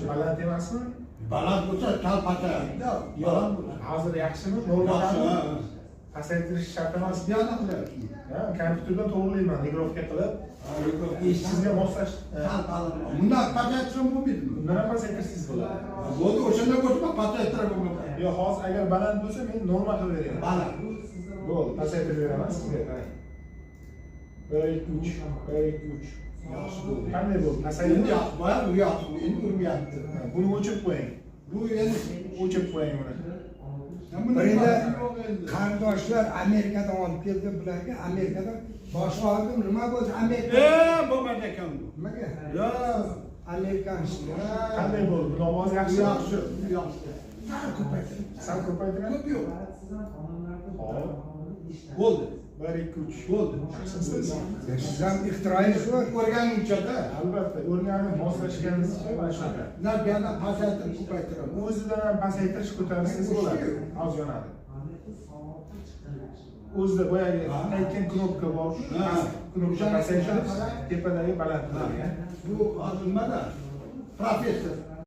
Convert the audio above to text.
baland emasmi? Baland bo'lsa, tal pasayadi-da. Baland bo'lsa. Hozir yaxshimi? Normalmi? Pasaytirish shart emas. Yana qilyapti. Ha, kompyuterdan to'g'rilayman, regrovka qilib, eshitishingizga moslash. Bundan pasaytirsa bo'lmaydimi? Bundan ham pasaytirsangiz bo'ladi. Bo'ldi, o'shanda bo'lsa pasaytirib bo'lmaydi. Yo'q, hozir agar baland bo'lsa, men normal qilib beraman. Baland. Bo'ldi, pasaytirib beraman sizga. 1 2 3, 1 2 3. Yaxshi bo'ldi. Qanday bo'ldi? Endi Pasaytirib. yaxshi, boya u yaxshi, endi urmayapti. Buni o'chirib qo'ying. Bu endi O'chirib qo'ying uni. Birinda qarindoshlar Amerikadan olib keldi bularga. Amerikadan bosh og'ridim, nima bo'ldi? Amerika. bo'lmadi ekan bu. Nimaga? Yo, Amerikan. Qanday bo'ldi? Buni ovozi yaxshi. yaxshi, yaxshi. Sal ko'paytirib. Ko'p yo'q. Hop. Bo'ldi. 1 2 3. Bo'ldi. Yaxshimisiz? Siz ham ixtiroyingiz bor. O'rganguncha-da. Albatta, o'rganib moslashganingizcha mana shunaqa. Na bu yerdan pasaytirib ko'paytiradi. O'zidan ham pasaytirish ko'tarsangiz bo'ladi. Oz yonadi. O'zida boyagi aytgan knopka bor. Ha. Knopka pasaytirib, tepadagi baland. Bu hozir nimada? Professor.